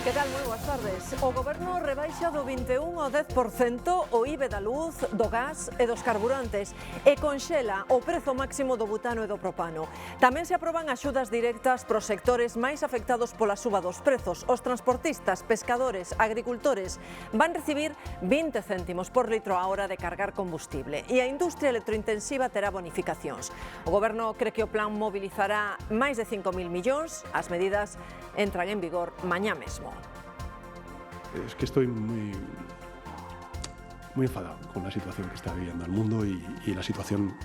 Que tal? Moi boas tardes. O Goberno rebaixa do 21 ao 10% o IBE da luz, do gas e dos carburantes e conxela o prezo máximo do butano e do propano. Tamén se aproban axudas directas pros sectores máis afectados pola suba dos prezos. Os transportistas, pescadores, agricultores van recibir 20 céntimos por litro a hora de cargar combustible e a industria electrointensiva terá bonificacións. O Goberno cree que o plan mobilizará máis de 5.000 millóns. As medidas entran en vigor mañá mesmo. Es que estoy muy enfadado con la situación que está viviendo el mundo y la situación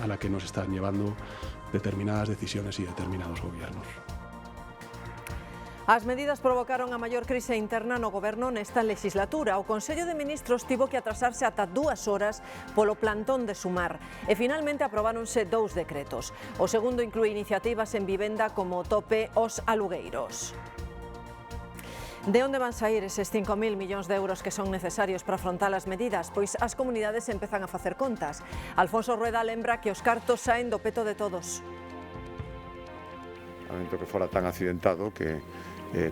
a la que nos están llevando determinadas decisiones y determinados gobiernos. As medidas provocaron a maior crise interna no Goberno nesta legislatura. O Consello de Ministros tivo que atrasarse ata 2 horas polo plantón de Sumar e finalmente aprobáronse 2 decretos. O segundo inclúe iniciativas en vivenda como o tope aos alugueiros. De onde van sair eses 5.000 millóns de euros que son necesarios para afrontar as medidas? Pois as comunidades empezan a facer contas. Alfonso Rueda lembra que os cartos saen do peto de todos. Lamento que fora tan accidentado, que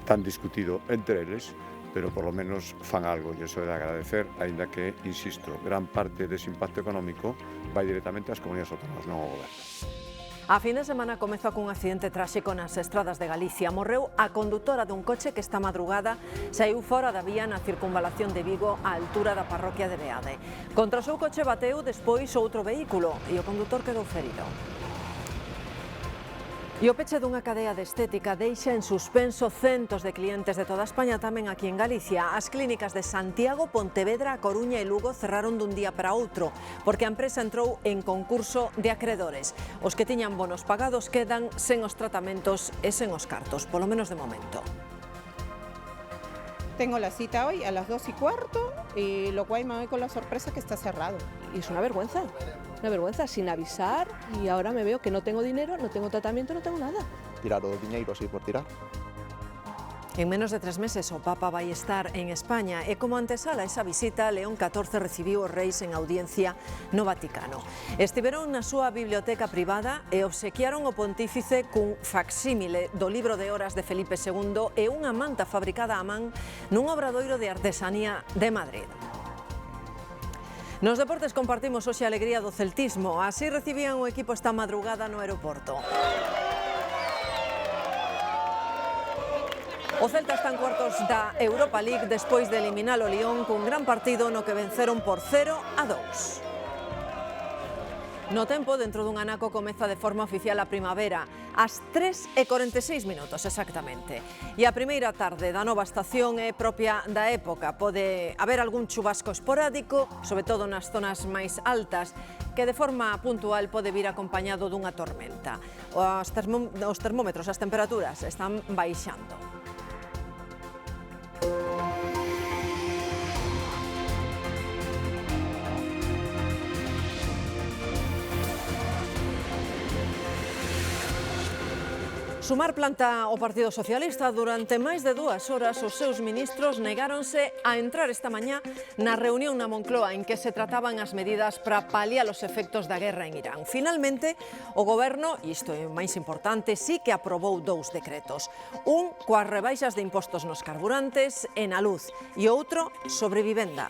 tan discutido entre eles, pero por lo menos fan algo, e iso é de agradecer, aínda que, insisto, gran parte dese impacto económico vai directamente ás comunidades autónomas, non ao goberno. A fin de semana comezou cun accidente tráxico nas estradas de Galicia. Morreu a condutora dun coche que esta madrugada saiu fora da vía na circunvalación de Vigo á altura da parroquia de Beade. Contra o seu coche bateu despois outro vehículo e o condutor quedou ferido. E o peche dunha cadea de estética deixa en suspenso centos de clientes de toda España, tamén aquí en Galicia. As clínicas de Santiago, Pontevedra, A Coruña e Lugo cerraron dun día para outro, porque a empresa entrou en concurso de acredores. Os que tiñan bonos pagados quedan sen os tratamentos e sen os cartos, polo menos de momento. Tengo la cita hoy a las 2:15, lo cual me voy con la sorpresa que está cerrado. Y es una vergüenza, sin avisar, y ahora me veo que no tengo dinero, no tengo tratamiento, no tengo nada. Tirar o diñeiro así por tirar. En menos de 3 meses o Papa vai estar en España e como antesala a esa visita, León XIV recibiu os reis en audiencia no Vaticano. Estiveron na súa biblioteca privada e obsequiaron o pontífice cun facsímile do libro de horas de Felipe II e unha manta fabricada a man nun obradoiro de artesanía de Madrid. Nos deportes compartimos hoxe a alegría do celtismo. Así recibían o equipo esta madrugada no aeroporto. O Celta está en cuartos da Europa League despois de eliminar o Lyon cun gran partido no que venceron por 0-2. No tempo, dentro dun anaco, comeza de forma oficial a primavera, ás 3:46 minutos exactamente. E a primeira tarde da nova estación é propia da época. Pode haber algún chubasco esporádico, sobre todo nas zonas máis altas, que de forma puntual pode vir acompañado dunha tormenta. Os termómetros, as temperaturas están baixando. Sumar planta o Partido Socialista. Durante máis de 2 horas os seus ministros negáronse a entrar esta mañá na reunión na Moncloa en que se trataban as medidas para paliar os efectos da guerra en Irán. Finalmente, o Goberno, e isto é o máis importante, sí que aprobou 2 decretos. Un coas rebaixas de impostos nos carburantes e na luz e outro sobre vivenda.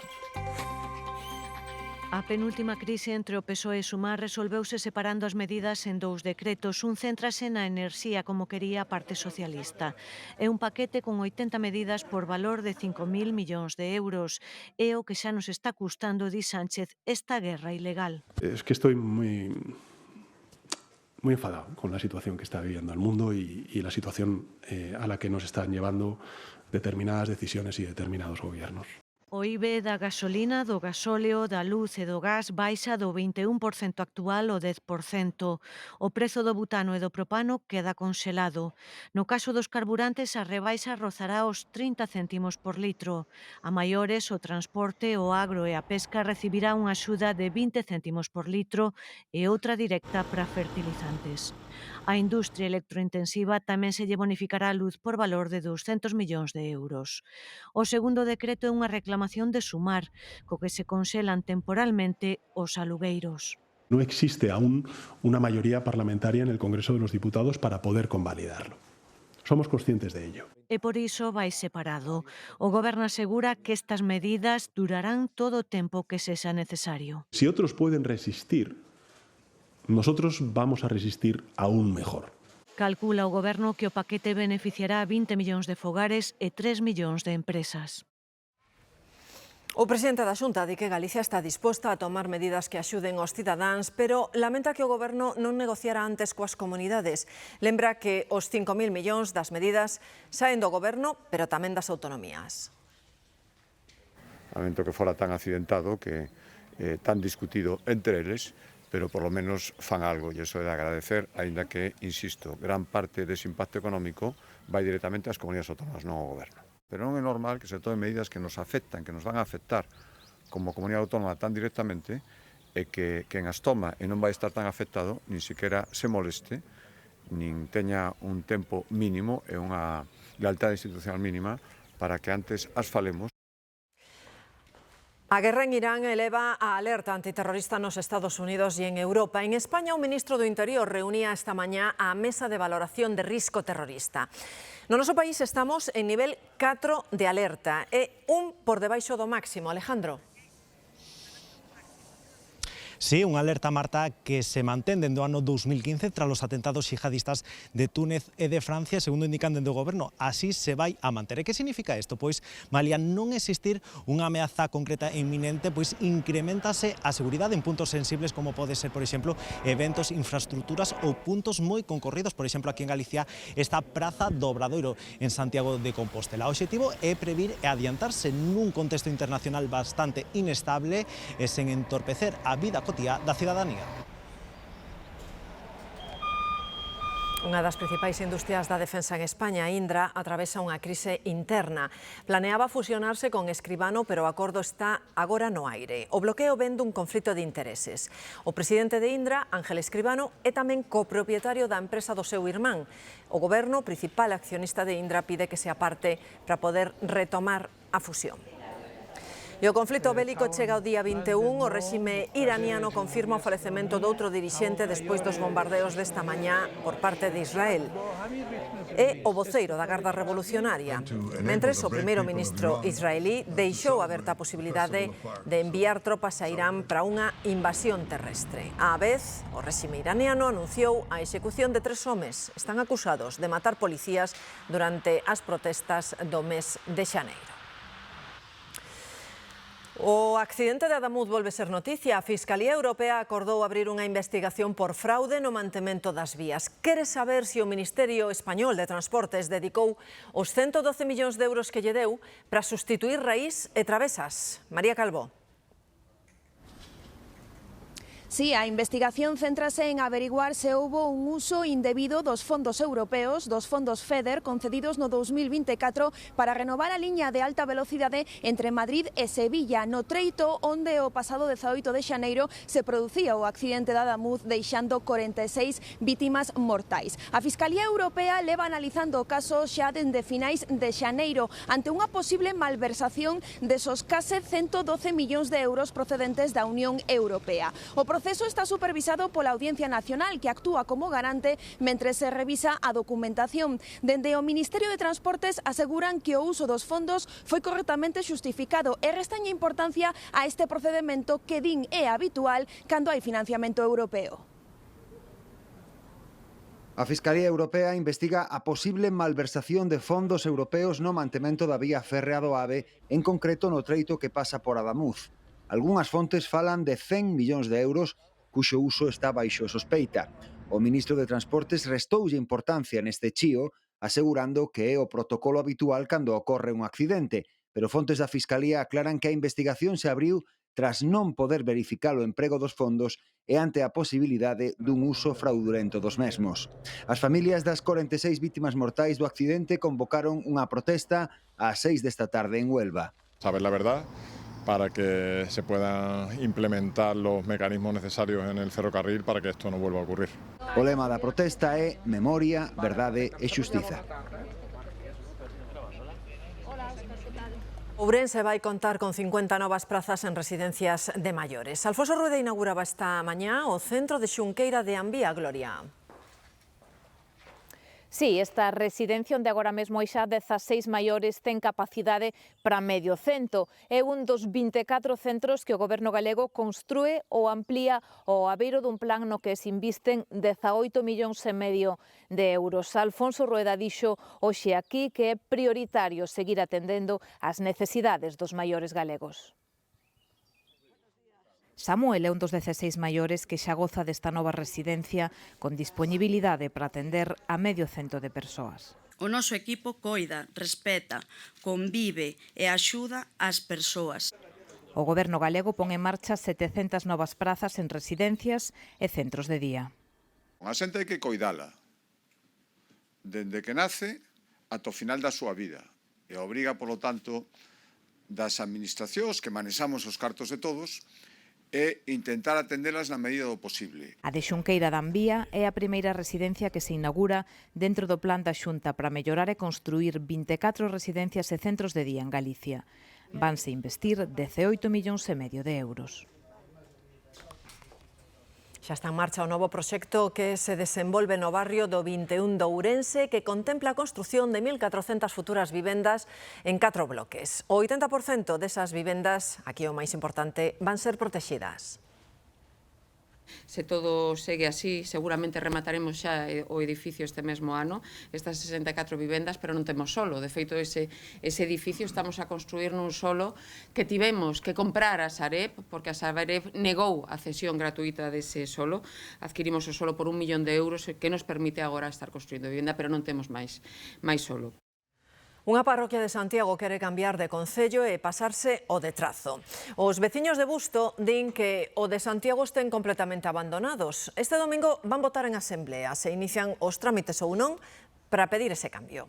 A penúltima crise entre o PSOE e Sumar resolveuse separando as medidas en 2 decretos. Un céntrase na enerxía, como quería a parte socialista. É un paquete con 80 medidas por valor de 5.000 millóns de euros. É o que xa nos está custando, di Sánchez, esta guerra ilegal. Es que estoy muy enfadado con la situación que está viviendo el mundo y la situación a la que nos están llevando determinadas decisiones y determinados gobiernos. O IBE da gasolina, do gasóleo, da luz e do gas baixa do 21% actual ao 10%. O prezo do butano e do propano queda conxelado. No caso dos carburantes, a rebaixa rozará os 30 céntimos por litro. A maiores, o transporte, o agro e a pesca recibirá unha axuda de 20 céntimos por litro e outra directa para fertilizantes. A industria electrointensiva tamén se lle bonificará a luz por valor de 200 millóns de euros. O segundo decreto é unha reclamación de Sumar, co que se conxelan temporalmente os alugueiros. No existe aún una mayoría parlamentaria en el Congreso de los Diputados para poder convalidarlo. Somos conscientes de ello. E por iso vai separado. O Goberno asegura que estas medidas durarán todo o tempo que sexa necesario. Si otros pueden resistir, nosotros vamos a resistir aún mejor. Calcula o Goberno que o paquete beneficiará a 20 millóns de fogares e 3 millóns de empresas. O presidente da Xunta di que Galicia está disposta a tomar medidas que axuden aos cidadáns, pero lamenta que o Goberno non negociara antes coas comunidades. Lembra que os 5.000 millóns das medidas saen do Goberno, pero tamén das autonomías. Lamento que fora tan accidentado, que tan discutido entre eles, pero por lo menos fan algo, e iso é de agradecer, aínda que, insisto, gran parte dese impacto económico vai directamente ás comunidades autónomas, non ao Goberno. Pero non é normal que se tomen medidas que nos afectan, que nos van a afectar como comunidade autónoma tan directamente, e que quen as toma e non vai estar tan afectado, nin siquiera se moleste, nin teña un tempo mínimo e unha lealtade institucional mínima para que antes as falemos. A guerra en Irán eleva a alerta antiterrorista nos Estados Unidos e en Europa. En España, o ministro do Interior reunía esta mañá a mesa de valoración de risco terrorista. No noso país estamos en nivel 4 de alerta e un por debaixo do máximo. Alejandro. Sí, unha alerta, Marta, que se mantén dende o ano 2015 tras os atentados xihadistas de Túnez e de Francia, segundo indican dende o Goberno. Así se vai a manter. E que significa isto? Pois, malia non existir unha ameaza concreta e inminente, pois incrementase a seguridade en puntos sensibles como pode ser, por exemplo, eventos, infraestructuras ou puntos moi concorridos. Por exemplo, aquí en Galicia, esta Praza do Obradoiro en Santiago de Compostela. O obxectivo é previr e adiantarse nun contexto internacional bastante inestable e sen entorpecer a vida cotiá da cidadanía. Unha das principais industrias da defensa en España, Indra, atravesa unha crise interna. Planeaba fusionarse con Escribano, pero o acordo está agora no aire. O bloqueo vén dun conflito de intereses. O presidente de Indra, Ángel Escribano, é tamén copropietario da empresa do seu irmán. O Goberno, principal accionista de Indra, pide que se aparte para poder retomar a fusión. E o conflito bélico chega ao día 21, o réxime iraniano confirma o falecemento doutro dirixente despois dos bombardeos desta mañá por parte de Israel. É o voceiro da Garda Revolucionaria. Mentres, o primeiro ministro israelí deixou aberta a posibilidade de enviar tropas a Irán para unha invasión terrestre. Á vez, o réxime iraniano anunciou a execución de 3 homes. Están acusados de matar policías durante as protestas do mes de xaneiro. O accidente de Adamuz volve ser noticia. A Fiscalía Europea acordou abrir unha investigación por fraude no mantemento das vías. Quere saber se o Ministerio Español de Transportes dedicou os 112 millóns de euros que lle deu para sustituir raís e travesas. María Calvo. Sí, a investigación céntrase en averiguar se houbo un uso indebido dos fondos europeos, dos fondos FEDER concedidos no 2024 para renovar a liña de alta velocidade entre Madrid e Sevilla, no treito onde o pasado 18 de xaneiro se producía o accidente de Adamuz deixando 46 vítimas mortais. A Fiscalía Europea leva analizando o caso xa dende finais de xaneiro ante unha posible malversación desos case 112 millóns de euros procedentes da Unión Europea. O proceso está supervisado pola Audiencia Nacional, que actúa como garante mentre se revisa a documentación. Dende o Ministerio de Transportes aseguran que o uso dos fondos foi correctamente xustificado e restaña importancia a este procedimento que din é habitual cando hai financiamento europeo. A Fiscalía Europea investiga a posible malversación de fondos europeos no mantemento da vía férrea do AVE, en concreto no treito que pasa por Adamuz. Algunhas fontes falan de 100 millóns de euros, cuxo uso está baixo sospeita. O ministro de Transportes restoulle importancia neste chío, asegurando que é o protocolo habitual cando ocorre un accidente, pero fontes da Fiscalía aclaran que a investigación se abriu tras non poder verificar o emprego dos fondos e ante a posibilidade dun uso fraudulento dos mesmos. As familias das 46 vítimas mortais do accidente convocaron unha protesta ás 6 desta tarde en Huelva. Saber la verdad para que se puedan implementar los mecanismos necesarios en el ferrocarril para que esto no vuelva a ocurrir. O lema da protesta é memoria, verdade e xustiza. Ourense vai contar con 50 novas prazas en residencias de maiores. Alfonso Rueda inauguraba esta mañá o Centro de Xunqueira de Ambía, Gloria. Sí, esta residencia onde agora mesmo hai xa 16 maiores ten capacidade para medio cento. É un dos 24 centros que o Goberno galego construe ou amplía ao abeiro dun plan no que se invisten 18,5 millóns de euros. Alfonso Rueda dixo hoxe aquí que é prioritario seguir atendendo as necesidades dos maiores galegos. Samuel é un dos 16 maiores que xa goza desta nova residencia con dispoñibilidade para atender a medio cento de persoas. O noso equipo coida, respeta, convive e axuda ás persoas. O Goberno galego pon en marcha 700 novas prazas en residencias e centros de día. A xente hai que coidala, dende que nace ata o final da súa vida. E obriga, polo tanto, das administracións que manexamos os cartos de todos e intentar atendelas na medida do posible. A de Xunqueira da Ambía é a primeira residencia que se inaugura dentro do plan da Xunta para mellorar e construir 24 residencias e centros de día en Galicia. Vanse investir 18,5 millóns de euros. Xa está en marcha o novo proxecto que se desenvolve no barrio do 21 de Ourense, que contempla a construción de 1.400 futuras vivendas en 4 bloques. O 80% desas vivendas, aquí o máis importante, van ser protexidas. Se todo segue así, seguramente remataremos xa o edificio este mesmo ano, estas 64 vivendas, pero non temos solo. De feito, ese edificio estamos a construir nun solo que tivemos que comprar a Sareb, porque a Sareb negou a cesión gratuita dese solo. Adquirimos o solo por 1 millón de euros, que nos permite agora estar construindo vivenda, pero non temos máis solo. Unha parroquia de Santiago quere cambiar de concello e pasarse ao de Trazo. Os veciños de Busto din que o de Santiago estén completamente abandonados. Este domingo van votar en asemblea. Se inician os trámites ou non para pedir ese cambio.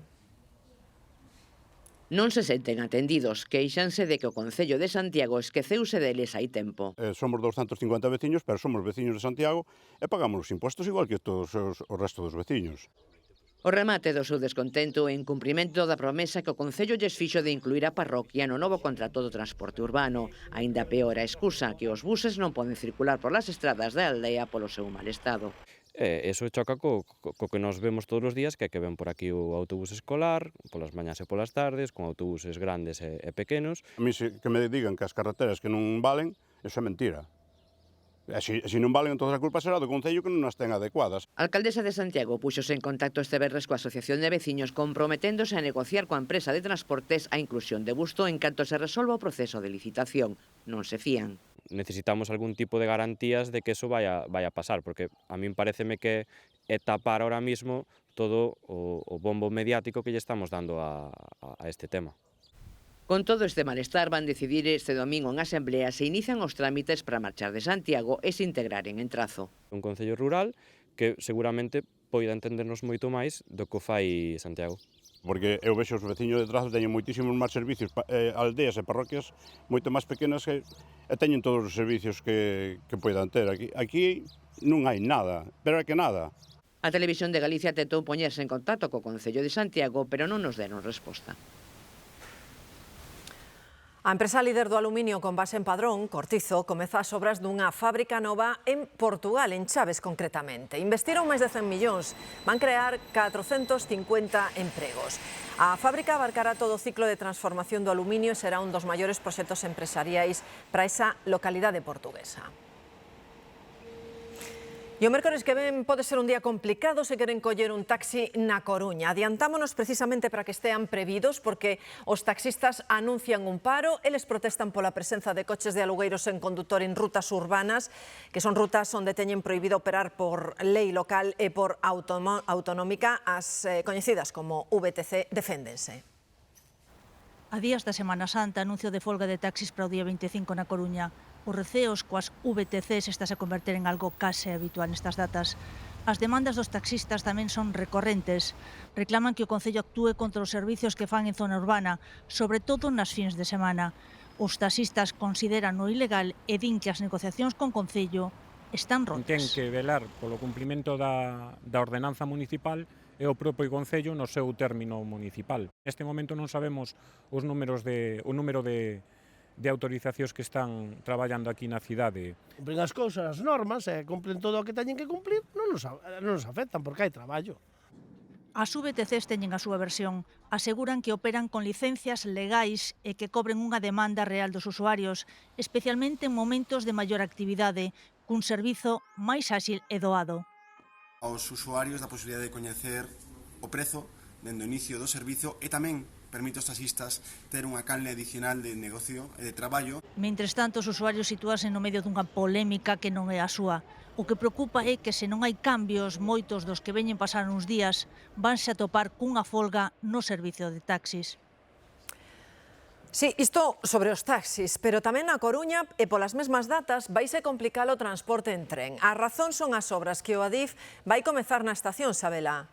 Non se senten atendidos, queixanse de que o Concello de Santiago esqueceuse deles hai tempo. Somos 250 veciños, pero somos veciños de Santiago e pagamos os impostos igual que todos o resto dos veciños. O remate do seu descontento en cumprimento da promesa que o Concello lles fixo de incluir a parroquia no novo contrato do transporte urbano. Aínda peor a excusa que os buses non poden circular por las estradas da aldea polo seu mal estado. Eso choca co que nos vemos todos os días, que ven por aquí o autobús escolar, polas mañás e polas tardes, con autobuses grandes e pequenos. A mí que me digan que as carreteras que non valen, eso é mentira. E se non valen, entón a culpa será do Concello que non as ten adecuadas. A alcaldesa de Santiago puxose en contacto este venres coa Asociación de Veciños comprometéndose a negociar coa empresa de transportes a inclusión de Busto en canto se resolva o proceso de licitación. Non se fían. Necesitamos algún tipo de garantías de que eso vaya a pasar, porque a min pareceme que é tapar ahora mismo todo o bombo mediático que lle estamos dando a este tema. Con todo este malestar van decidir este domingo en asemblea se inician os trámites para marchar de Santiago e se integraren en Trazo. Un concello rural que seguramente poida entendernos moito máis do que fai Santiago. Porque eu vexo os veciños de Trazo teñen moitísimos máis servicios, aldeas e parroquias moito máis pequenas e teñen todos os servicios que poidan ter. Aquí non hai nada, pero é que nada. A Televisión de Galicia tentou poñerse en contacto co Concello de Santiago, pero non nos deron resposta. A empresa líder do aluminio con base en Padrón, Cortizo, comeza as obras dunha fábrica nova en Portugal, en Chaves concretamente. Investiron máis de 100 millóns, van crear 450 empregos. A fábrica abarcará todo o ciclo de transformación do aluminio e será un dos maiores proxectos empresariais para esa localidade portuguesa. E o mércores que ven pode ser un día complicado se queren coller un taxi na Coruña. Adiantámonos precisamente para que estean previdos porque os taxistas anuncian un paro, eles protestan pola presenza de coches de alugueiros sen condutor en rutas urbanas, que son rutas onde teñen prohibido operar por lei local e por autonómica, as coñecidas como VTC deféndense. A días da Semana Santa, anuncio de folga de taxis para o día 25 na Coruña. Os receos coas VTCs estás a converter en algo case habitual nestas datas. As demandas dos taxistas tamén son recorrentes. Reclaman que o Concello actúe contra os servicios que fan en zona urbana, sobre todo nas fins de semana. Os taxistas consideran o ilegal e din que as negociacións con Concello están rotas. Ten que velar polo cumprimento da ordenanza municipal e o propio Concello no seu término municipal. Neste momento non sabemos o número de autorizacións que están traballando aquí na cidade. Cumplen as cousas, as normas, e cumplen todo o que teñen que cumplir, non nos afectan porque hai traballo. As VTCs teñen a súa versión. Aseguran que operan con licencias legais e que cobren unha demanda real dos usuarios, especialmente en momentos de maior actividade, cun servizo máis áxil e doado. Aos usuarios da posibilidade de coñecer o prezo dende o inicio do servizo e tamén permite aos taxistas ter unha canle adicional de negocio e de traballo. Mentres tanto, os usuarios sitúanse no medio dunha polémica que non é a súa. O que preocupa é que se non hai cambios, moitos dos que veñen pasar uns días vanse a topar cunha folga no servicio de taxis. Sí, isto sobre os taxis, pero tamén na Coruña e polas mesmas datas vaise complicar o transporte en tren. A razón son as obras que o Adif vai comezar na estación Sabela.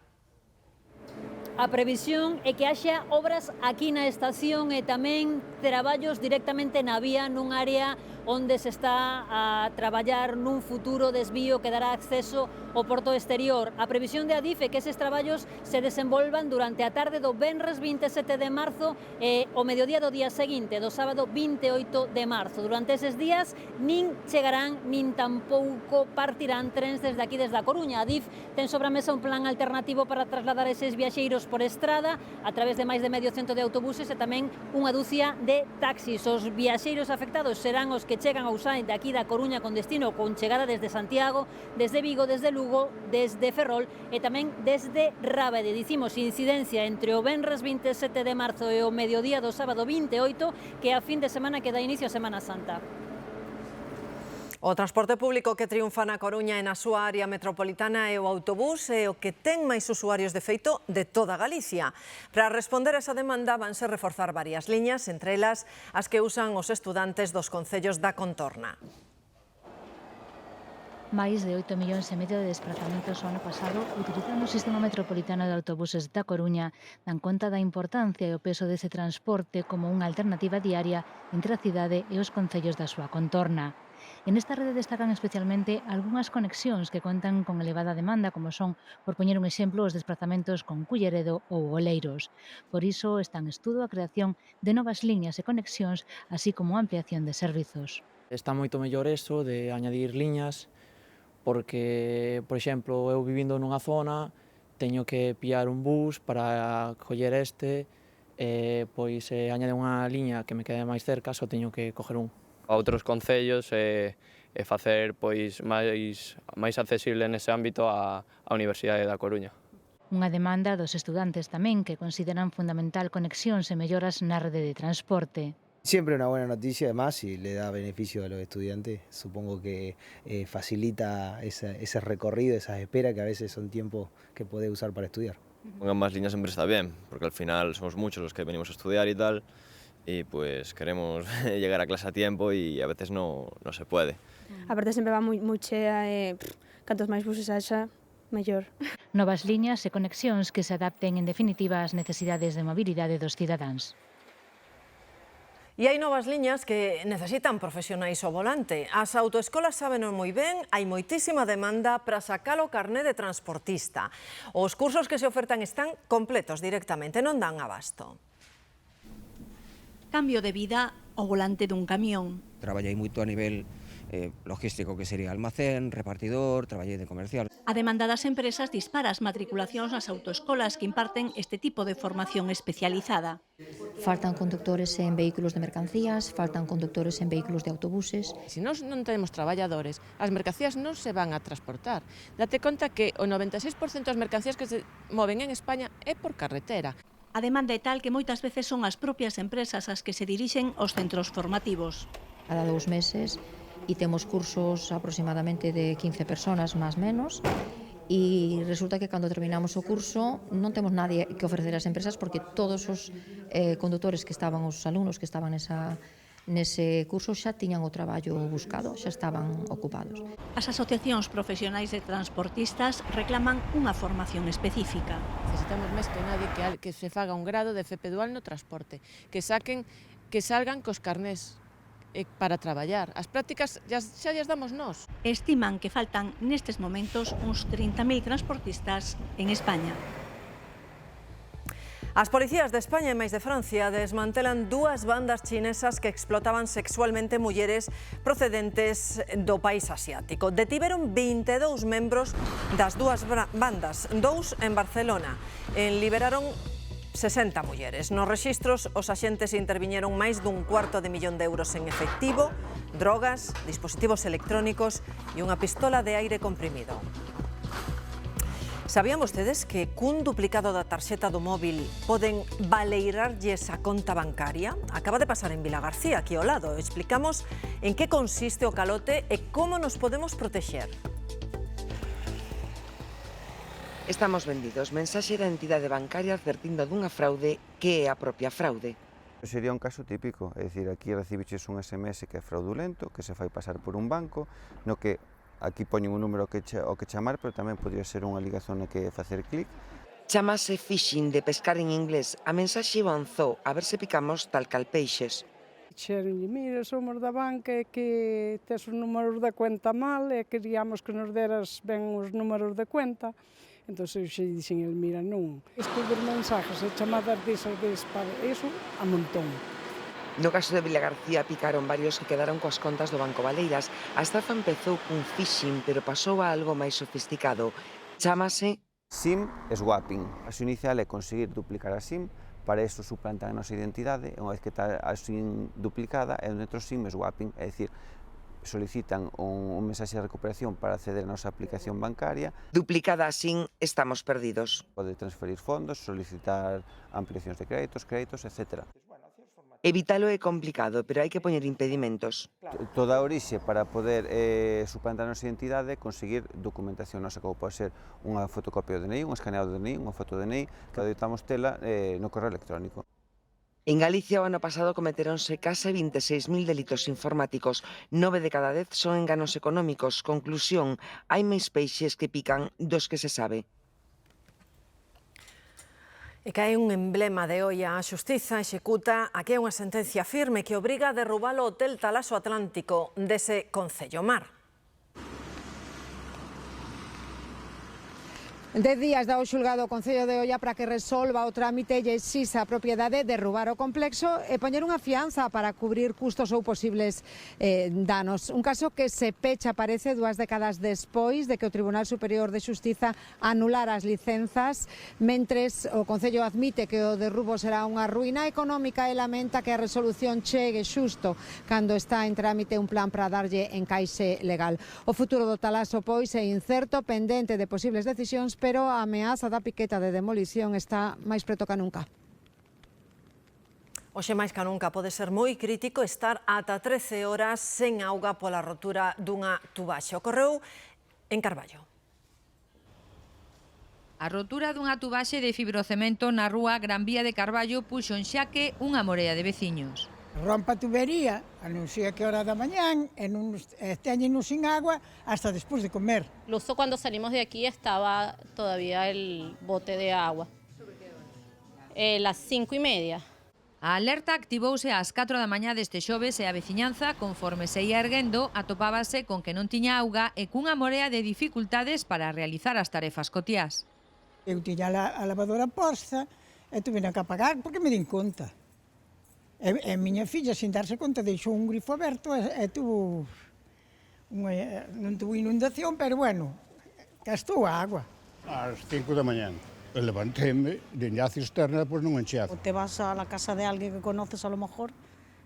A previsión é que haxa obras aquí na estación e tamén traballos directamente na vía nun área onde se está a traballar nun futuro desvío que dará acceso ao porto exterior. A previsión de Adif é que eses traballos se desenvolvan durante a tarde do venres 27 de marzo e o mediodía do día seguinte, do sábado 28 de marzo. Durante eses días nin chegarán nin tampouco partirán trens desde aquí, desde a Coruña. Adif ten sobre a mesa un plan alternativo para trasladar eses viaxeiros por estrada a través de máis de medio cento de autobuses e tamén unha dúcia de taxis. Os viaxeiros afectados serán os que chegan ao SAI de aquí da Coruña con destino con chegada desde Santiago, desde Vigo, desde Lugo, desde Ferrol e tamén desde Rábade. Dicimos incidencia entre o venres 27 de marzo e o mediodía do sábado 28, que é a fin de semana que dá inicio a Semana Santa. O transporte público que triunfa na Coruña e na súa área metropolitana é o autobús e o que ten máis usuarios de feito de toda Galicia. Para responder a esa demanda vanse reforzar varias liñas, entre elas as que usan os estudantes dos concellos da contorna. Máis de 8,5 millóns de desplazamentos o ano pasado utilizando o sistema metropolitano de autobuses da Coruña dan conta da importancia e o peso dese transporte como unha alternativa diaria entre a cidade e os concellos da súa contorna. En esta rede destacan especialmente algunhas conexións que contan con elevada demanda, como son, por poñer un exemplo, os desplazamentos con Culleredo ou Oleiros. Por iso está en estudo a creación de novas liñas e conexións, así como a ampliación de servizos. Está moito mellor eso de añadir liñas, porque, por exemplo, eu vivindo nunha zona, teño que pillar un bus para coller pois añade unha liña que me quede máis cerca, só teño que coger un. A outros concellos e facer pois máis accesible nese ámbito a Universidade da Coruña. Unha demanda dos estudantes tamén que consideran fundamental conexións e melloras na rede de transporte. Siempre una buena noticia, además, si le da beneficio a los estudiantes. Supongo que facilita ese recorrido, esas esperas que a veces son tiempos que podés usar para estudiar. Pongan más líneas siempre está bien, porque al final somos muchos los que venimos a estudiar y tal, y pues queremos llegar a clase a tiempo y a veces no se puede. Aparte sempre va moi chea e cantos máis buses haxa, mellor. Novas liñas e conexións que se adapten en definitiva ás necesidades de mobilidade dos cidadáns. E hai novas liñas que necesitan profesionais ao volante. As autoescolas sábeno moi ben, hai moitísima demanda para sacar o carné de transportista. Os cursos que se ofertan están completos directamente, non dan abasto. Cambio de vida ao volante dun camión. Traballei moito a nivel logístico, que sería almacén, repartidor, traballei de comercial. A demanda das empresas dispara as matriculacións nas autoescolas que imparten este tipo de formación especializada. Faltan conductores en vehículos de mercancías, faltan conductores en vehículos de autobuses. Se nós non temos traballadores, as mercancías non se van a transportar. Date conta que o 96% das mercancías que se moven en España é por carretera. A demanda é tal que moitas veces son as propias empresas as que se dirixen aos centros formativos. Cada 2 meses e temos cursos aproximadamente de 15 personas, máis menos, e resulta que cando terminamos o curso non temos nadie que ofrecer ás empresas porque todos os condutores que estaban, os alumnos que estaban nese curso xa tiñan o traballo buscado, xa estaban ocupados. As asociacións profesionais de transportistas reclaman unha formación específica. Necesitamos máis que nadie que se faga un grado de FP dual no transporte, que salgan cos carnés para traballar. As prácticas xa lles damos nós. Estiman que faltan nestes momentos uns 30.000 transportistas en España. As policías de España e máis de Francia desmantelan dúas bandas chinesas que explotaban sexualmente mulleres procedentes do país asiático. Detiveron 22 membros das dúas bandas, 2 en Barcelona. Liberaron 60 mulleres. Nos rexistros, os axentes interviñeron máis dun cuarto de millón de euros en efectivo, drogas, dispositivos electrónicos e unha pistola de aire comprimido. Sabían vostedes que cun duplicado da tarxeta do móvil poden baleirarlles a conta bancaria? Acaba de pasar en Vilagarcía, aquí ao lado. Explicamos en que consiste o calote e como nos podemos protexer. Estamos vendidos. Mensaxe da entidade bancaria advertindo dunha fraude que é a propia fraude. Sería un caso típico, é dicir, aquí recibiches un SMS que é fraudulento, que se fai pasar por un banco, no que aquí poñen un número ao que chamar, pero tamén podría ser unha ligazón no que facer clic. Chamase phishing, de pescar en inglés. A mensaxe avanzou, a ver se picamos tal cal peixes. Dixeronlle, mira, somos da banca e que tes os números da cuenta mal e queríamos que nos deras ben os números de cuenta. Entón, eu xe dixen, mira, non. Isto dos mensajes e chamadas desas para iso, a montón. No caso de Vilagarcía picaron varios que quedaron coas contas do Banco Baleiras. A estafa empezou cun phishing, pero pasou a algo máis sofisticado. Chámase SIM swapping. A súa inicial é conseguir duplicar a SIM, para iso suplantan a nosa identidade, e unha vez que está a SIM duplicada, é un outro SIM swapping, é dicir, solicitan un mensaxe de recuperación para acceder á nosa aplicación bancaria. Duplicada a SIM, estamos perdidos. Pode transferir fondos, solicitar ampliacións de créditos, etc. Evitalo é complicado, pero hai que poñer impedimentos. Toda a orixe para poder suplantar a nosa identidade é conseguir documentación nosa, como pode ser unha fotocopia do DNI, un escaneado do DNI, unha foto do DNI, que adoitamos tela no correo electrónico. En Galicia o ano pasado cometeronse case 26.000 delitos informáticos. 9 de cada 10 son enganos económicos. Conclusión, hai máis peixes que pican dos que se sabe. E cae un emblema de olla. A Xustiza executa aquí unha sentencia firme que obriga a derrubar o Hotel Talaso Atlántico dese Concello Mar. 10 días dá o xulgado o Concello de Oia para que resolva o trámite e exixa a propiedade de derrubar o complexo e poñer unha fianza para cubrir custos ou posibles danos. Un caso que se pecha, parece, 2 décadas despois de que o Tribunal Superior de Xustiza anulara as licenzas, mentres o Concello admite que o derrubo será unha ruína económica e lamenta que a resolución chegue xusto cando está en trámite un plan para darlle encaixe legal. O futuro do Talaso, pois, é incerto, pendente de posibles decisións, pero a ameaza da piqueta de demolición está máis preto que nunca. Hoxe máis que nunca pode ser moi crítico estar ata 13 horas sen auga pola rotura dunha tubaxe. Ocorreu en Carballo. A rotura dunha tubaxe de fibrocemento na rúa Gran Vía de Carballo puxo en xaque unha morea de veciños. Rompa a tubería, a non sei a que hora da mañán, e teñenos sin agua hasta despois de comer. Incluso cuando salimos de aquí estaba todavía el bote de agua. Las 5:30. A alerta activouse ás 4 da mañá deste xoves e a veciñanza, conforme se ia erguendo, atopábase con que non tiña auga e cunha morea de dificultades para realizar as tarefas cotiás. Eu tiña a lavadora posta e tuvena que apagar porque me din conta. E miña filla, sin darse conta, deixou un grifo aberto e tuvo non tuvo inundación, pero bueno, gastou a agua. Ás 5 da mañán. Levanteme, dende a cisterna, pois non encheado. O te vas a la casa de alguén que conoces a lo mejor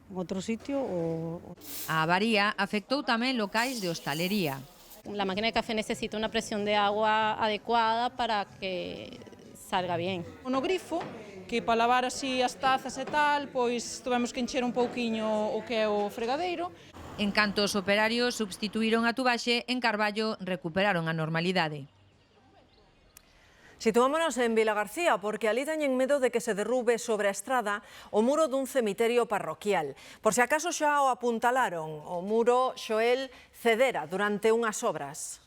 en outro sitio o... A avaría afectou tamén locais de hostalería. La máquina de café necesita unha presión de agua adecuada para que salga bien. No grifo, que para lavar así as tazas e tal, pois tuvemos que encher un pouquiño o que é o fregadeiro. En canto os operarios substituíron a tubaxe, en Carballo recuperaron a normalidade. Situámonos en Vilagarcía porque ali teñen medo de que se derrube sobre a estrada o muro dun cemiterio parroquial. Por se acaso xa o apuntalaron, o muro Xoel cedera durante unhas obras.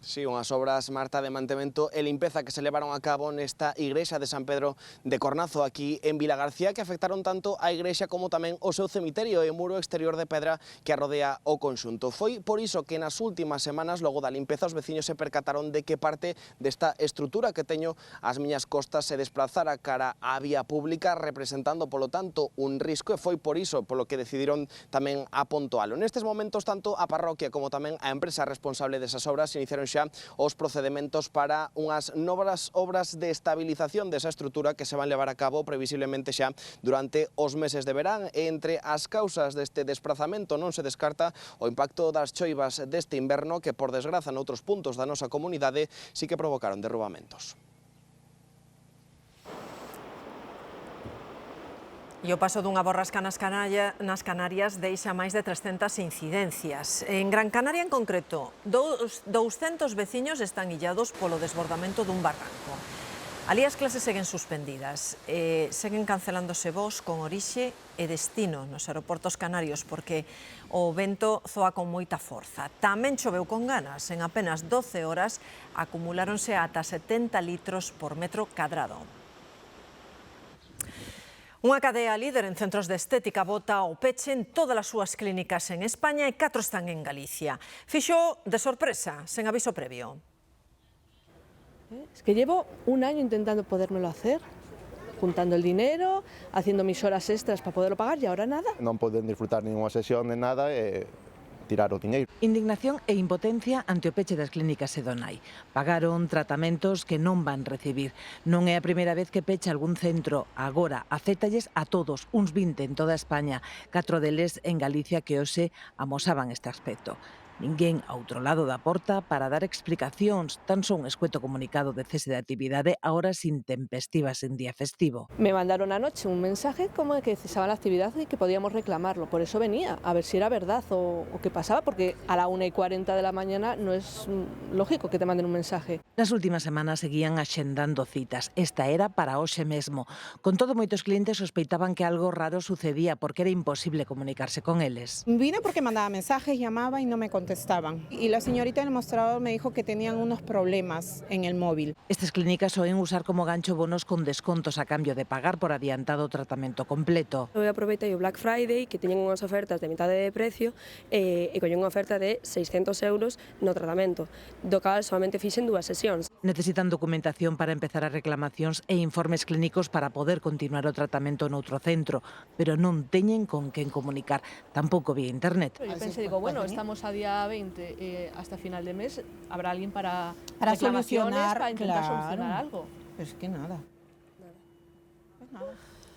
Sí, unhas obras, Marta, de mantemento e limpeza que se levaron a cabo nesta igrexa de San Pedro de Cornazo, aquí en Vilagarcía, que afectaron tanto a igrexa como tamén o seu cemiterio e o muro exterior de pedra que arrodea o conxunto. Foi por iso que nas últimas semanas, logo da limpeza, os veciños se percataron de que parte desta estrutura que teño ás miñas costas se desplazara cara á vía pública, representando, polo tanto, un risco, e foi por iso polo que decidiron tamén apontoalo. Nestes momentos, tanto a parroquia como tamén a empresa responsable desas obras iniciaron xa os procedementos para unhas novas obras de estabilización desa estrutura que se van levar a cabo previsiblemente xa durante os meses de verán. E entre as causas deste desprazamento non se descarta o impacto das choivas deste inverno que, por desgraza, noutros puntos da nosa comunidade sí que provocaron derrubamentos. E o paso dunha borrasca nas Canarias deixa máis de 300 incidencias. En Gran Canaria, en concreto, 200 veciños están illados polo desbordamento dun barranco. Alí as clases seguen suspendidas, seguen cancelándose voos con orixe e destino nos aeroportos canarios porque o vento zoa con moita forza. Tamén choveu con ganas, en apenas 12 horas acumuláronse ata 70 litros por metro cadrado. Unha cadea líder en centros de estética bota o peche en todas as súas clínicas en España e 4 están en Galicia. Fixo de sorpresa, sen aviso previo. Es que llevo un año intentando podérmelo hacer, juntando el dinero, haciendo mis horas extras para poderlo pagar y ahora nada. Non poden disfrutar ninguna sesión de nada e tirar o diñeiro. Indignación e impotencia ante o peche das clínicas Sedonai. Pagaron tratamentos que non van recibir. Non é a primeira vez que pecha algún centro. Agora afétalles a todos, uns 20 en toda España, 4 deles en Galicia que hoxe amosaban este aspecto. Ninguén a outro lado da porta para dar explicacións, tan só un escueto comunicado de cese de actividade a horas intempestivas en día festivo. Me mandaron anoche un mensaje como de que cesaba la actividad y que podíamos reclamarlo. Por eso venía, a ver si era verdad o qué pasaba, porque a la 1:40 de la mañana no es lógico que te manden un mensaje. Nas últimas semanas seguían axendando citas. Esta era para hoxe mesmo. Con todo, moitos clientes sospeitaban que algo raro sucedía porque era imposible comunicarse con eles. Vine porque mandaba mensajes, llamaba y no me contestaban. Y la señorita en el mostrador me dijo que tenían unos problemas en el móvil. Estas clínicas suelen usar como gancho bonos con descontos a cambio de pagar por adiantado tratamiento completo. Eu aproveitei o Black Friday, que teñen unhas ofertas de mitade de precio, e collín unha oferta de 600 euros no tratamento, do cal solamente fixen 2 sesións. Necesitan documentación para empezar as reclamacións e informes clínicos para poder continuar o tratamento noutro centro, pero non teñen con quen comunicar, tampouco vía internet. Yo pensé, digo, bueno, estamos a día 20, hasta final de mes, habrá alguien para solucionar, para intentar solucionar algo. Es que nada.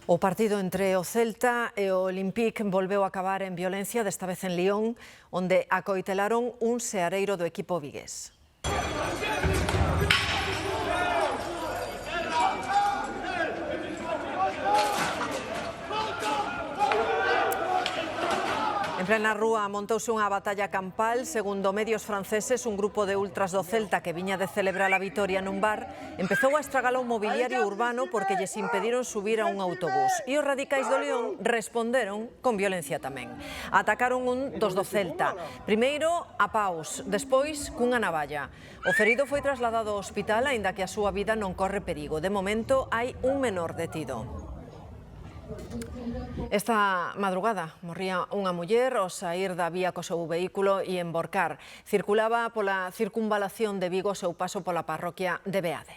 O partido entre o Celta e o Olympique volveu a acabar en violencia, desta vez en Lyon, onde acoitelaron un seareiro do equipo vigués. En plena rúa montouse unha batalla campal. Segundo medios franceses, un grupo de ultras do Celta que viña de celebrar a vitoria nun bar empezou a estragar o mobiliario urbano porque lles impediron subir a un autobús. E os radicais do León responderon con violencia tamén. Atacaron un dos do Celta. Primeiro a paus, despois cunha navalla. O ferido foi trasladado ao hospital, aínda que a súa vida non corre perigo. De momento hai un menor detido. Esta madrugada morría unha muller ao saír da vía co seu vehículo e emborcar. Circulaba pola circunvalación de Vigo ao seu paso pola parroquia de Beade.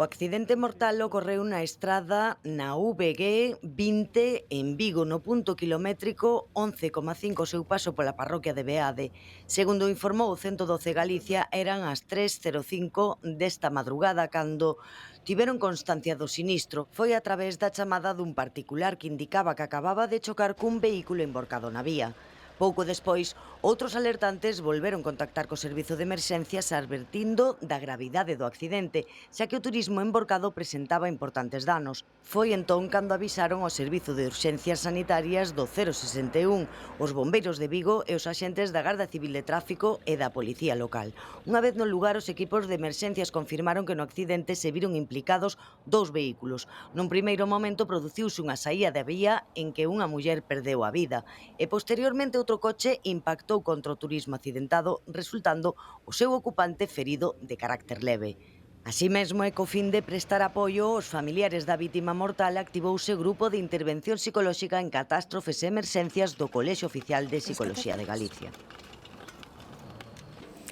O accidente mortal ocorreu na estrada na VG 20 en Vigo, no punto kilométrico 11,5 seu paso pola parroquia de Beade. Segundo informou o 112 Galicia, eran as 3:05 desta madrugada cando tiveron constancia do sinistro. Foi a través da chamada dun particular que indicaba que acababa de chocar cun vehículo emborcado na vía. Pouco despois, outros alertantes volveron contactar co servizo de emerxencias advertindo da gravidade do accidente, xa que o turismo emborcado presentaba importantes danos. Foi entón cando avisaron ao servizo de urxencias sanitarias do 061, os bombeiros de Vigo e os axentes da Garda Civil de Tráfico e da Policía Local. Unha vez no lugar, os equipos de emerxencias confirmaron que no accidente se viron implicados 2 vehículos. Nun primeiro momento produciuse unha saída de vía en que unha muller perdeu a vida e posteriormente outro outro coche impactou contra o turismo accidentado, resultando o seu ocupante ferido de carácter leve. Así mesmo, e co fin de prestar apoio aos familiares da vítima mortal, activouse o Grupo de Intervención Psicolóxica en Catástrofes e Emerxencias do Colexio Oficial de Psicología de Galicia.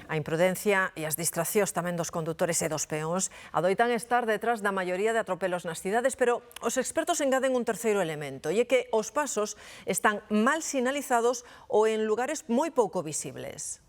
A imprudencia e as distraccións tamén dos condutores e dos peóns adoitan estar detrás da maioría de atropelos nas cidades, pero os expertos engaden un terceiro elemento, e é que os pasos están mal sinalizados ou en lugares moi pouco visibles.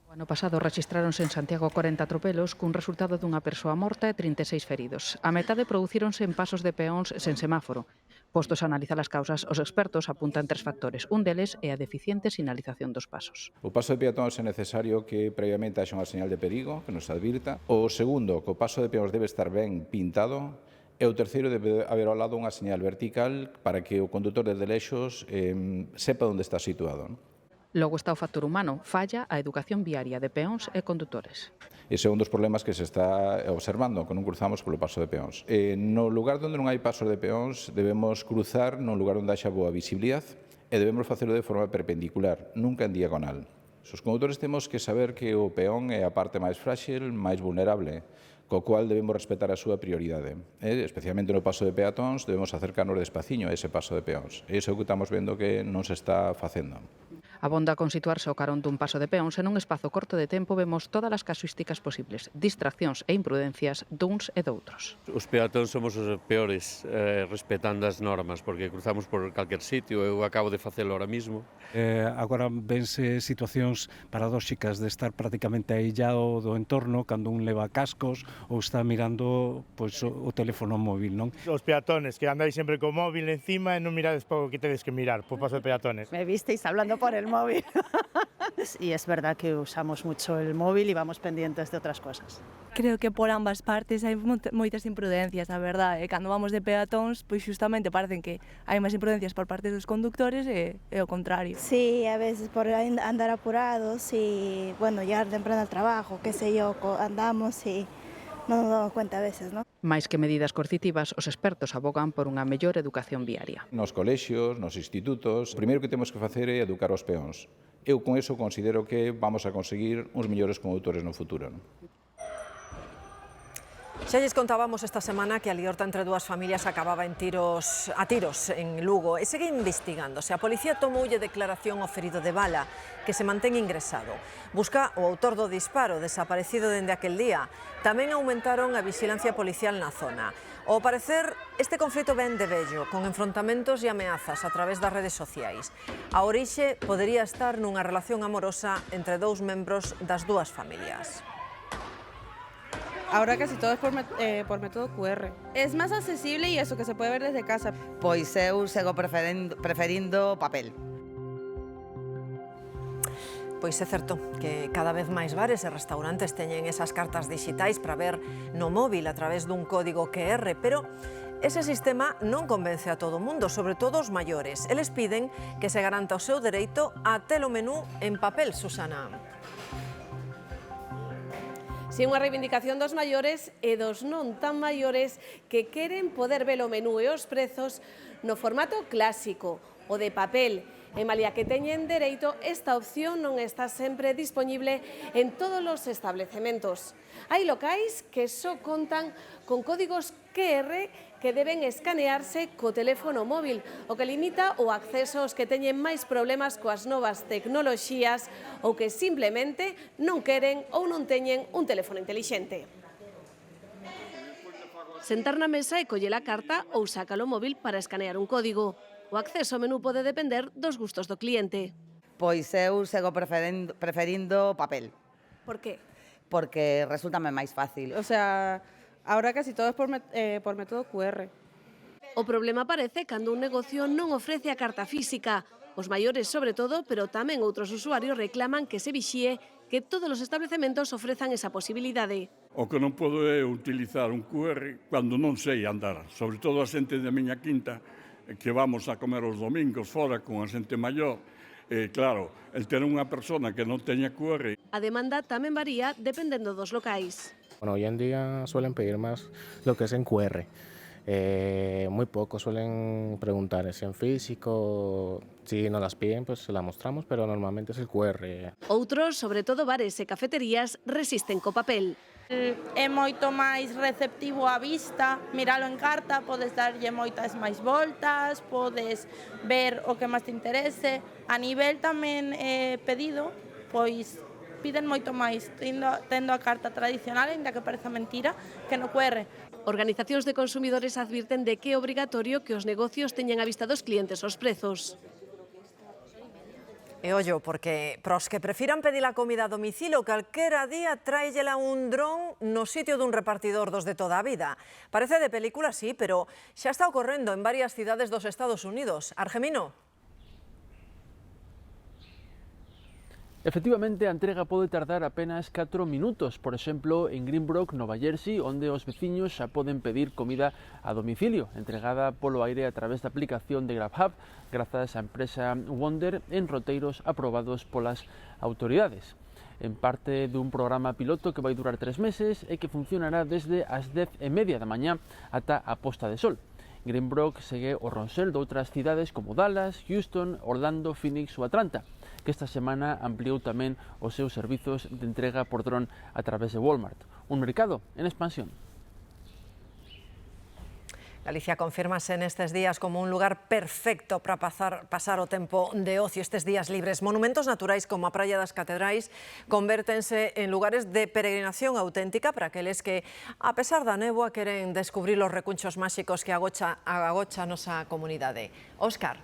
O ano pasado rexistráronse en Santiago 40 atropelos cun resultado dunha persoa morta e 36 feridos. A metade producíronse en pasos de peóns sen semáforo. Postos a analizar as causas, os expertos apuntan 3 factores. Un deles é a deficiente sinalización dos pasos. O paso de peatóns é necesario que previamente haxa unha señal de perigo que nos advirta. O segundo, que o paso de peóns debe estar ben pintado. E o terceiro, debe haber ao lado unha señal vertical para que o condutor de lexos sepa onde está situado. Logo está o factor humano, falla a educación viaria de peóns e condutores. Ese é un dos problemas que se está observando cando cruzamos polo paso de peóns. No lugar onde non hai paso de peóns debemos cruzar nun lugar onde haxa boa visibilidade e debemos facelo de forma perpendicular, nunca en diagonal. Os condutores temos que saber que o peón é a parte máis frágil, máis vulnerable, co cual debemos respetar a súa prioridade. Especialmente no paso de peatóns debemos acercarnos despaciño a ese paso de peóns. E iso é o que estamos vendo que non se está facendo. Abonda con situarse ao carón dun paso de peóns e nun espazo corto de tempo vemos todas as casuísticas posibles, distraccións e imprudencias duns e doutros. Os peatóns somos os peores respetando as normas, porque cruzamos por calquer sitio, eu acabo de facelo ahora mismo. Agora vense situacións paradóxicas de estar prácticamente aillado do entorno cando un leva cascos ou está mirando o teléfono móvil, non? Os peatones, que andáis sempre co móvil encima e non mirades pouco que tedes que mirar, por paso de peatones. Me visteis hablando por el móvil. Y es verdad que usamos mucho el móvil y vamos pendientes de otras cosas. Creo que por ambas partes hai moitas imprudencias, a verdade. Cando vamos de peatóns, pois justamente parecen que hai máis imprudencias por parte dos conductores e o contrario. Sí, a veces por andar apurados y, bueno, llegar temprano al trabajo, qué sé yo, andamos y non nos damos cuenta a veces, ¿no? Mais que medidas coercitivas, os expertos abogan por unha mellor educación viaria. Nos colexios, nos institutos, o primeiro que temos que facer é educar os peóns. Eu con eso considero que vamos a conseguir uns mellores condutores no futuro. Xa lles contábamos esta semana que a liorta entre dúas familias acababa a tiros en Lugo e segue investigándose. A policía tomoulle declaración ao ferido de bala, que se mantén ingresado. Busca o autor do disparo, desaparecido dende aquel día. Tamén aumentaron a vigilancia policial na zona. Ao parecer, este conflito ven de vello, con enfrontamentos e ameazas a través das redes sociais. A orixe podería estar nunha relación amorosa entre dous membros das dúas familias. Ahora casi todo es por método QR. Es más accesible y eso que se puede ver desde casa. Pois eu sigo preferindo papel. Pois é certo que cada vez máis bares e restaurantes teñen esas cartas digitais para ver no móvil a través dun código QR, pero ese sistema non convence a todo o mundo, sobre todo os maiores. Eles piden que se garanta o seu dereito a ter o menú en papel, Susana. Si unha reivindicación dos maiores e dos non tan maiores que queren poder ver o menú e os prezos no formato clásico, o de papel. E malia que teñen dereito, esta opción non está sempre disponible en todos os establecementos. Hai locais que só contan con códigos QR que deben escanearse co teléfono móvil, o que limita o acceso aos que teñen máis problemas coas novas tecnoloxías ou que simplemente non queren ou non teñen un teléfono intelixente. Sentar na mesa e coller a carta ou sácalo móvil para escanear un código. O acceso ao menú pode depender dos gustos do cliente. Pois eu sigo preferindo papel. Por qué? Porque resultame máis fácil. O sea, ahora casi todo es por método QR. O problema aparece cando un negocio non ofrece a carta física. Os maiores, sobre todo, pero tamén outros usuarios reclaman que se vixíe que todos os establecementos ofrezan esa posibilidade. O que non podo é utilizar un QR cando non sei andar, sobre todo a xente da miña quinta, que vamos a comer os domingos fora con a xente maior. Claro, el ter unha persona que non teña QR. A demanda tamén varía dependendo dos locais. Bueno, hoy en día suelen pedir más lo que es en QR. Muy pocos suelen preguntar si en físico, si nos las piden pues se la mostramos, pero normalmente es el QR. Outros, sobre todo bares e cafeterías, resisten co papel. É moito máis receptivo á vista, miralo en carta, podes darlle moitas máis voltas, podes ver o que máis te interese. A nivel tamén pedido, pois piden moito máis tendo a carta tradicional, ainda que pareza mentira, que no QR. Organizacións de consumidores advirten de que é obrigatorio que os negocios teñan a vista dos clientes os prezos. E ollo, porque pros que prefiran pedir a comida a domicilio, calquera día tráellela un dron no sitio dun repartidor dos de toda a vida. Parece de película, sí, pero xa está ocorrendo en varias cidades dos Estados Unidos. Argemino. Efectivamente, a entrega pode tardar apenas 4 minutos, por exemplo, en Greenbrook, Nova Jersey, onde os veciños xa poden pedir comida a domicilio, entregada polo aire a través da aplicación de Grubhub, grazas á empresa Wonder, en roteiros aprobados polas autoridades. En parte dun programa piloto que vai durar 3 meses e que funcionará desde as 10:30 da mañá ata a posta de sol. Greenbrook segue o ronsel de outras cidades como Dallas, Houston, Orlando, Phoenix ou Atlanta, que esta semana ampliou tamén os seus servizos de entrega por dron a través de Walmart, un mercado en expansión. Galicia confírmase nestes días como un lugar perfecto para pasar o tempo de ocio, estes días libres. Monumentos naturais como a Praia das Catedrais convértense en lugares de peregrinación auténtica para aqueles que, a pesar da néboa, queren descubrir os recunchos máxicos que agocha a nosa comunidade. Óscar.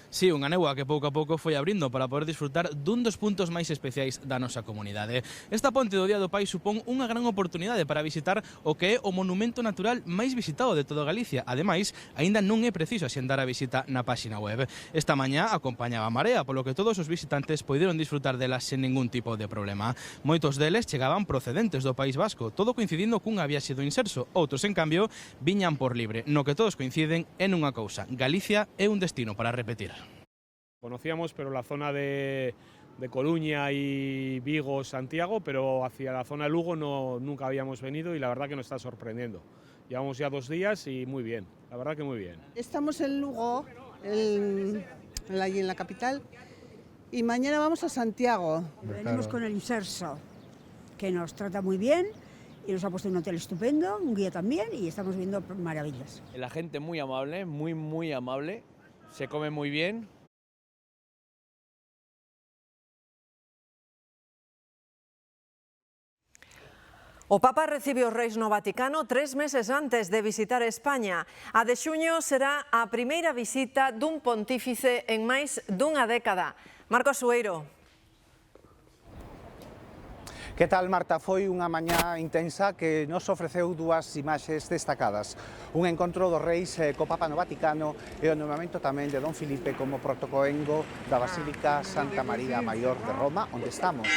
Sí, unha néboa que pouco a pouco foi abrindo para poder disfrutar dun dos puntos máis especiais da nosa comunidade. Esta ponte do Día do Pai supón unha gran oportunidade para visitar o que é o monumento natural máis visitado de toda Galicia. Ademais, aínda non é preciso axendar a visita na páxina web. Esta mañá acompañaba a marea, polo que todos os visitantes poideron disfrutar delas sen ningún tipo de problema. Moitos deles chegaban procedentes do País Vasco, todo coincidindo cunha viaxe do Inserso. Outros, en cambio, viñan por libre. No que todos coinciden é nunha cousa: Galicia é un destino para repetir. Conocíamos, pero la zona de Coruña y Vigo, Santiago, pero hacia la zona de Lugo nunca habíamos venido y la verdad que nos está sorprendiendo. Llevamos ya 2 días y muy bien, la verdad que muy bien. Estamos en Lugo, allí en la capital, y mañana vamos a Santiago. Venimos con el Inserso, que nos trata muy bien y nos ha puesto un hotel estupendo, un guía también, y estamos viendo maravillas. La gente muy amable, muy amable, se come muy bien. O Papa recibe os reis no Vaticano 3 meses antes de visitar España. A de xuño será a primeira visita dun pontífice en máis dunha década. Marcos Sueiro. Que tal, Marta? Foi unha mañá intensa que nos ofreceu 2 imaxes destacadas. Un encontro dos reis co Papa no Vaticano e o nomamento tamén de Don Filipe como protocoengo da Basílica Santa María Maior de Roma, onde estamos.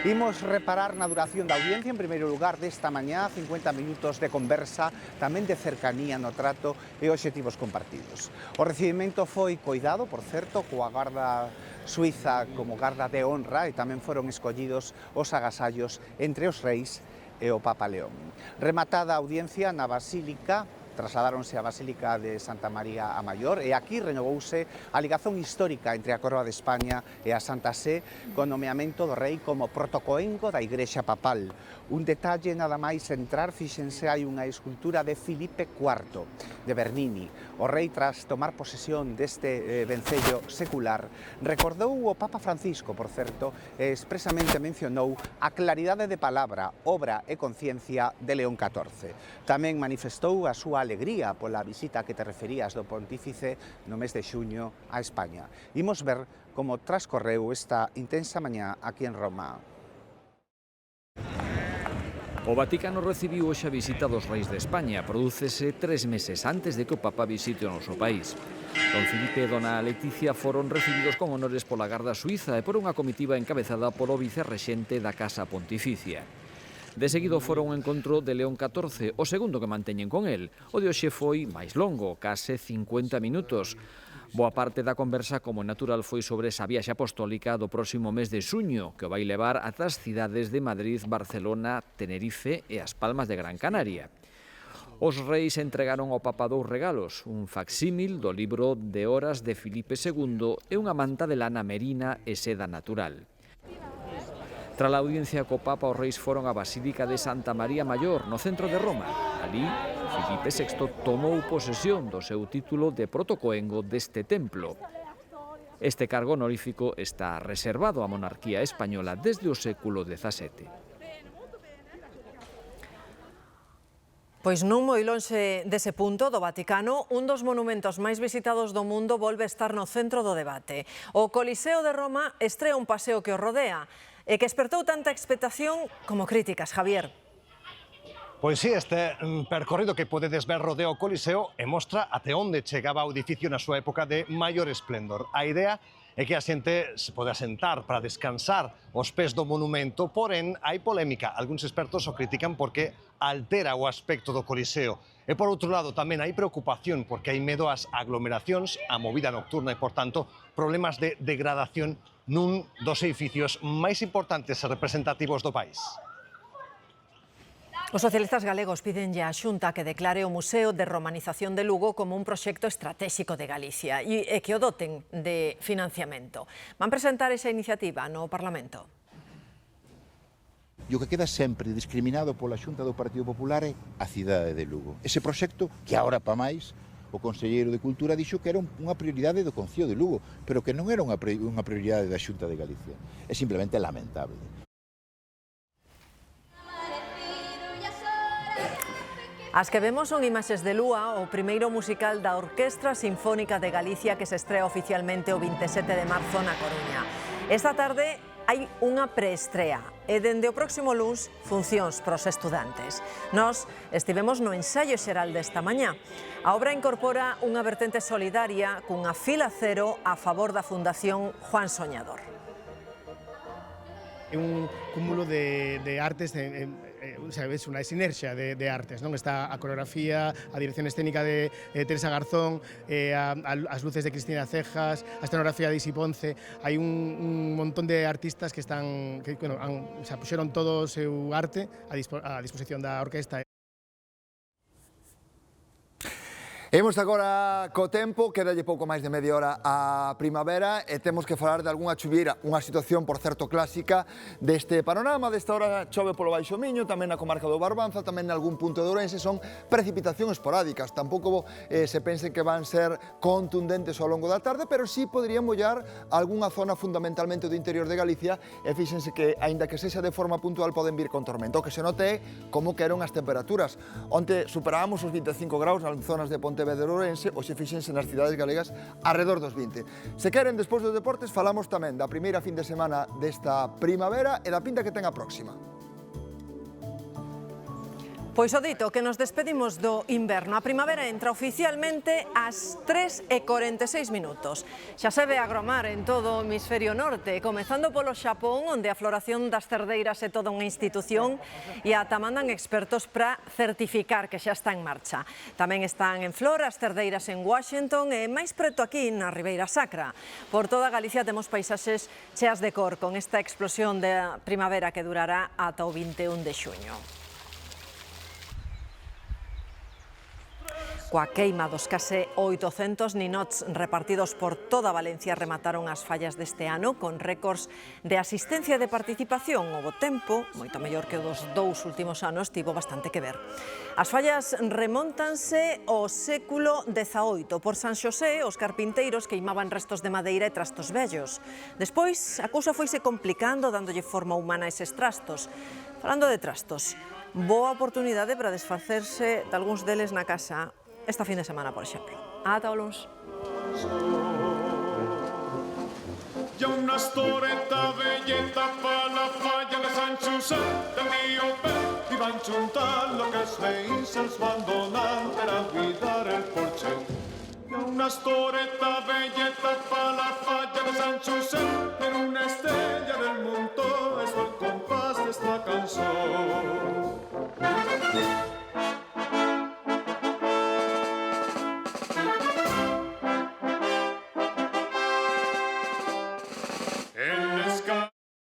Imos reparar na duración da audiencia, en primeiro lugar desta mañá, 50 minutos de conversa, tamén de cercanía no trato e obxectivos compartidos. O recibimento foi coidado, por certo, coa Garda Suiza como garda de honra e tamén foron escollidos os agasallos entre os reis e o Papa León. Rematada a audiencia na Basílica, trasladáronse á Basílica de Santa María a Maior e aquí renovouse a ligazón histórica entre a Coroa de España e a Santa Sé con nomeamento do rei como protocoengo da Igrexa Papal. Un detalle nada máis entrar, fíxense, hai unha escultura de Filipe IV, de Bernini. O rei, tras tomar posesión deste vencello secular, recordou o Papa Francisco, por certo, e expresamente mencionou a claridade de palabra, obra e conciencia de León XIV. Tamén manifestou a súa alegría pola visita que te referías do pontífice no mes de xuño a España. Imos ver como transcorreu esta intensa mañá aquí en Roma. O Vaticano recibiu hoxe a visita dos reis de España. Prodúcese 3 meses antes de que o Papa visite o noso país. Don Filipe e Dona Leticia foron recibidos con honores pola Garda Suiza e por unha comitiva encabezada polo vicerrexente da Casa Pontificia. De seguido foron un encontro de León XIV, o segundo que manteñen con el. O de hoxe foi máis longo, case 50 minutos. Boa parte da conversa, como natural, foi sobre esa viaxe apostólica do próximo mes de xuño, que o vai levar ata as cidades de Madrid, Barcelona, Tenerife e as Palmas de Gran Canaria. Os reis entregaron ao Papa 2 regalos, un facsímil do libro de horas de Filipe II e unha manta de lana merina e seda natural. Tras a audiencia co Papa, os reis foron á Basílica de Santa María Maior, no centro de Roma. Alí, Filipe VI tomou posesión do seu título de protocoengo deste templo. Este cargo honorífico está reservado á monarquía española desde o século XVII. Pois non moi lonxe dese punto do Vaticano, un dos monumentos máis visitados do mundo volve estar no centro do debate. O Coliseo de Roma estrea un paseo que o rodea e que espertou tanta expectación como críticas, Javier. Pois sí, este percorrido que podedes ver rodea o Coliseo e mostra até onde chegaba o edificio na súa época de maior esplendor. A idea é que a xente se pode asentar para descansar aos pés do monumento, porén hai polémica. Algúns expertos o critican porque altera o aspecto do Coliseo. E por outro lado tamén hai preocupación porque hai medo ás aglomeracións, a movida nocturna e, por tanto, problemas de degradación nun dos edificios máis importantes e representativos do país. Os socialistas galegos pídenlle á Xunta que declare o Museo de Romanización de Lugo como un proxecto estratéxico de Galicia e que o doten de financiamento. Van presentar esa iniciativa no Parlamento. E o que queda sempre discriminado pola Xunta do Partido Popular é a cidade de Lugo. Ese proxecto que agora pa máis o conselleiro de Cultura dixo que era unha prioridade do Concello de Lugo, pero que non era unha prioridade da Xunta de Galicia. É simplemente lamentable. As que vemos son imaxes de Lúa, o primeiro musical da Orquestra Sinfónica de Galicia que se estrea oficialmente o 27 de marzo na Coruña. Esta tarde hai unha preestrea e dende o próximo luns funcións pros estudantes. Nós estivemos no ensaio xeral desta mañá. A obra incorpora unha vertente solidaria cunha fila cero a favor da Fundación Juan Soñador. É un cúmulo de artes, é unha sinerxia de artes, non? Está a coreografía, a dirección escénica de Teresa Garzón, as luces de Cristina Cejas, a escenografía de Isi Ponce. Hai un montón de artistas que puxeron todo o seu arte a disposición da orquesta. Imos agora co tempo, quedalle pouco máis de media hora a primavera e temos que falar de algunha chuvieira, unha situación, por certo, clásica deste panorama. Desta hora chove polo Baixo Miño, tamén na comarca do Barbanza, tamén en algún punto de Ourense, son precipitacións esporádicas. Tampouco se pense que van ser contundentes ao longo da tarde, pero sí poderían mollar algunha zona fundamentalmente do interior de Galicia e fíxense que, aínda que sexa de forma puntual, poden vir con tormento. O que se note é como queron as temperaturas. Onte superábamos os 25 graus nas zonas de Pontevedra de Ourense, hoxe fíxense nas cidades galegas arredor dos 20. Se queren, despois dos deportes, falamos tamén da primeira fin de semana desta primavera e da pinta que ten a próxima. Pois o dito, que nos despedimos do inverno. A primavera entra oficialmente ás 3:46 minutos. Xa se ve agromar en todo o hemisferio norte, comezando polo Xapón, onde a floración das cerdeiras é toda unha institución e ata mandan expertos para certificar que xa está en marcha. Tamén están en flor as cerdeiras en Washington e máis preto aquí na Ribeira Sacra. Por toda Galicia temos paisaxes cheas de cor con esta explosión da primavera que durará ata o 21 de xuño. Coa queima dos case 800 ninots repartidos por toda Valencia remataron as fallas deste ano con récords de asistencia e de participación. O bo tempo, moito mellor que o dos 2 últimos anos, tivo bastante que ver. As fallas remontanse ao século XVIII. Por San Xosé, os carpinteiros queimaban restos de madeira e trastos vellos. Despois, a cousa foise complicando, dándolle forma humana a eses trastos. Falando de trastos, boa oportunidade para desfacerse de algúns deles na casa esta fin de semana, por exemplo. Ata o luns. Hi ha una storeta velleta pa la falla de Sant Josep del Guiopet i van juntar lo que els veïns els van donar per a cuidar el porxet. Hi ha una storeta velleta pa la falla de Sant Josep per una estrella del muntó és el compàs d'esta cançó.